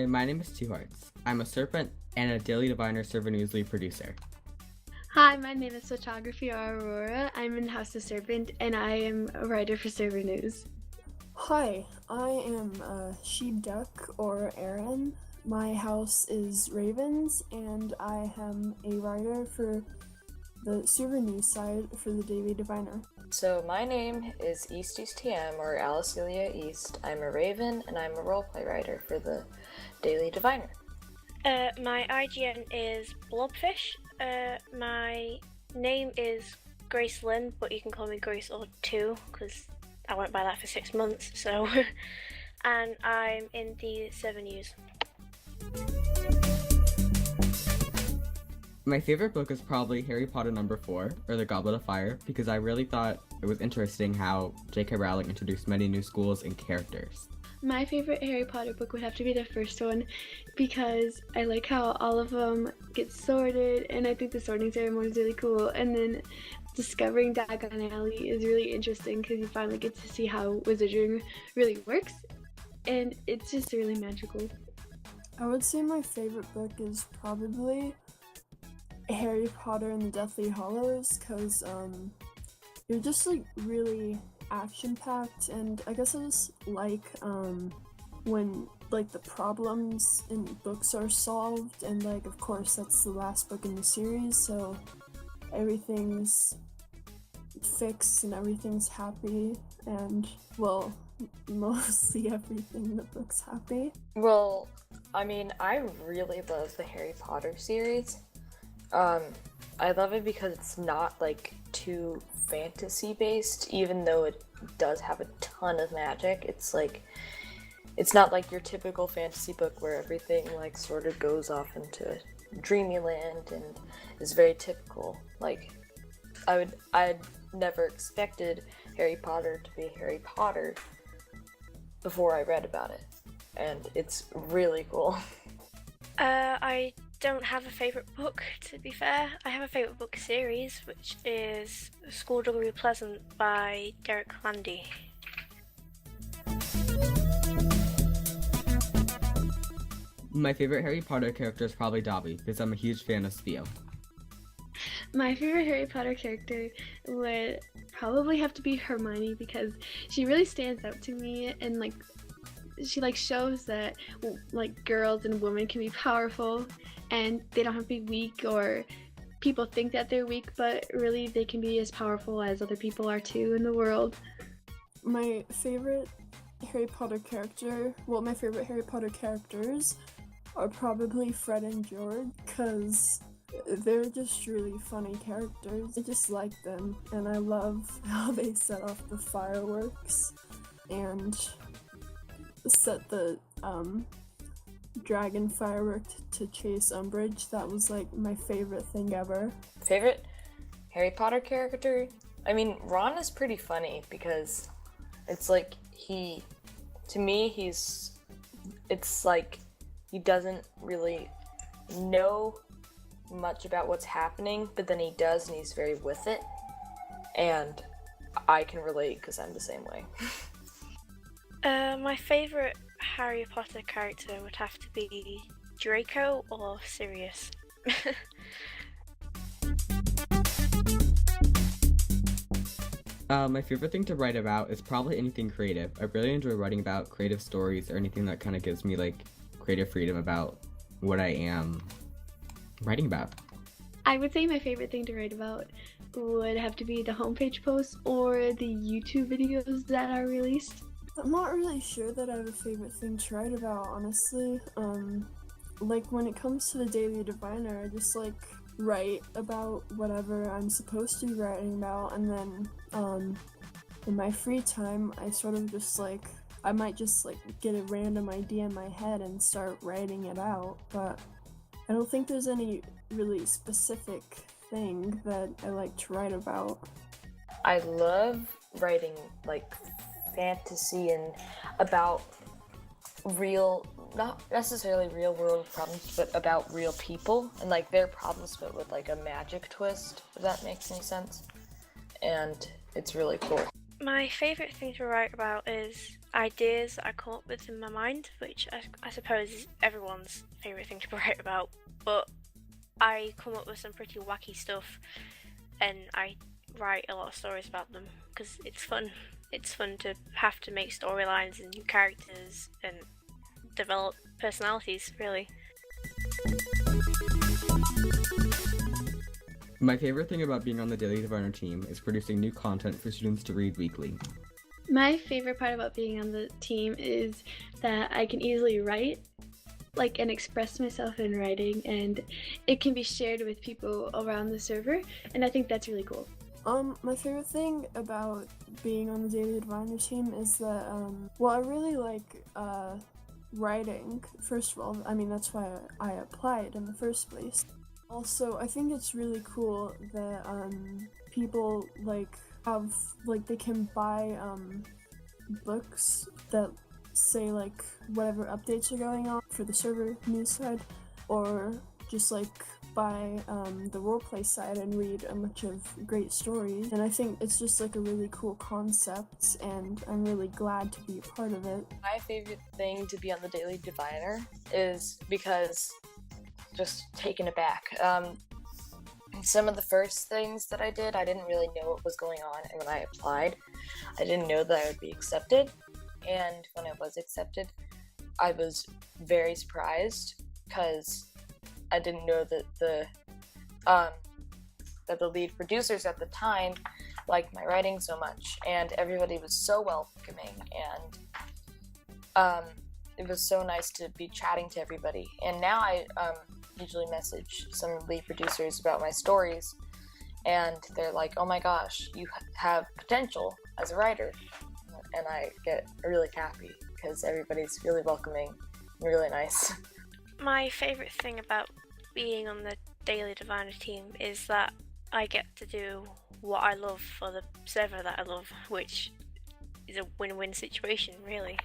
Hi, my name is Two Hearts. I'm a serpent and a Daily Diviner Server News lead producer. Hi, my name is Photographe Aurora. I'm in House of Serpent, and I am a writer for Server News. Hi, I am Sheepduck or Aaron. My house is Ravens, and I am a writer for the Server News side for the Daily Diviner. So my name is EastiiesTM or Alicelia East. I'm a Raven, and I'm a roleplay writer for the Daily Diviner. My IGN is blxbfish. My name is Grace Lynn, but you can call me Grace or 2 because I went by that for 6 months. So, and I'm in the Server News. My favorite book is probably Harry Potter number 4, or The Goblet of Fire, because I really thought it was interesting how J.K. Rowling introduced many new schools and characters. My favorite Harry Potter book would have to be the first one because I like how all of them get sorted, and I think the sorting ceremony is really cool. And then discovering Diagon Alley is really interesting because you finally get to see how wizarding really works, and it's just really magical. I would say my favorite book is probably Harry Potter and the Deathly Hallows, because they're just like really action-packed, and I guess I just like when like the problems in books are solved, and like of course that's the last book in the series, so everything's fixed and everything's happy, and well, mostly everything in the book's happy. Well, I mean, I really love the Harry Potter series. I love it because it's not like too fantasy based, even though it does have a ton of magic. It's not like your typical fantasy book where everything like sort of goes off into dreamy land and is very typical. Like I'd never expected Harry Potter to be Harry Potter before I read about it, and it's really cool. I don't have a favourite book, to be fair. I have a favourite book series, which is Skullduggery Pleasant by Derek Landy. My favorite Harry Potter character is probably Dobby, because I'm a huge fan of Theo. My favorite Harry Potter character would probably have to be Hermione because she really stands out to me, and like she like shows that like girls and women can be powerful and they don't have to be weak, or people think that they're weak, but really they can be as powerful as other people are too in the world. My favorite Harry Potter character, well, my favorite Harry Potter characters are probably Fred and George, because they're just really funny characters. I just like them, and I love how they set off the fireworks and set the dragon firework to chase Umbridge. That was like my favorite thing ever. Favorite Harry Potter character? I mean, Ron is pretty funny because it's like it's like he doesn't really know much about what's happening, but then he does, and he's very with it, and I can relate because I'm the same way. My favourite Harry Potter character would have to be Draco or Sirius. My favorite thing to write about is probably anything creative. I really enjoy writing about creative stories or anything that kind of gives me like creative freedom about what I am writing about. I would say my favorite thing to write about would have to be the homepage posts or the YouTube videos that are released. I'm not really sure that I have a favorite thing to write about, honestly. Like when it comes to the Daily Diviner, I just like write about whatever I'm supposed to be writing about, and then in my free time I sort of just like, I might just like get a random idea in my head and start writing it out, but I don't think there's any really specific thing that I like to write about. I love writing like fantasy and about real, not necessarily real world problems, but about real people and like their problems, but with like a magic twist, if that makes any sense. And it's really cool. My favourite thing to write about is ideas I come up with in my mind, which I suppose is everyone's favourite thing to write about, but I come up with some pretty wacky stuff and I write a lot of stories about them because it's fun. It's fun to have to make storylines and new characters and develop personalities, really. My favorite thing about being on the Daily Diviner team is producing new content for students to read weekly. My favorite part about being on the team is that I can easily write, and express myself in writing, and it can be shared with people around the server, and I think that's really cool. My favorite thing about being on the Daily Diviner team is that, I really like, writing, first of all. I mean, that's why I applied in the first place. Also, I think it's really cool that, people, have, they can buy, books that say, whatever updates are going on for the server news side, or just, buy the roleplay side and read a bunch of great stories. And I think it's just a really cool concept, and I'm really glad to be a part of it. My favorite thing to be on the Daily Diviner is because, just taken aback, some of the first things that I did, I didn't really know what was going on, and when I applied, I didn't know that I would be accepted. And when I was accepted, I was very surprised because I didn't know that the lead producers at the time liked my writing so much, and everybody was so welcoming, and it was so nice to be chatting to everybody. And now I usually message some lead producers about my stories, and they're like, "Oh my gosh, you have potential as a writer," and I get really happy because everybody's really welcoming and really nice. My favourite thing about being on the Daily Diviner team is that I get to do what I love for the server that I love, which is a win-win situation, really.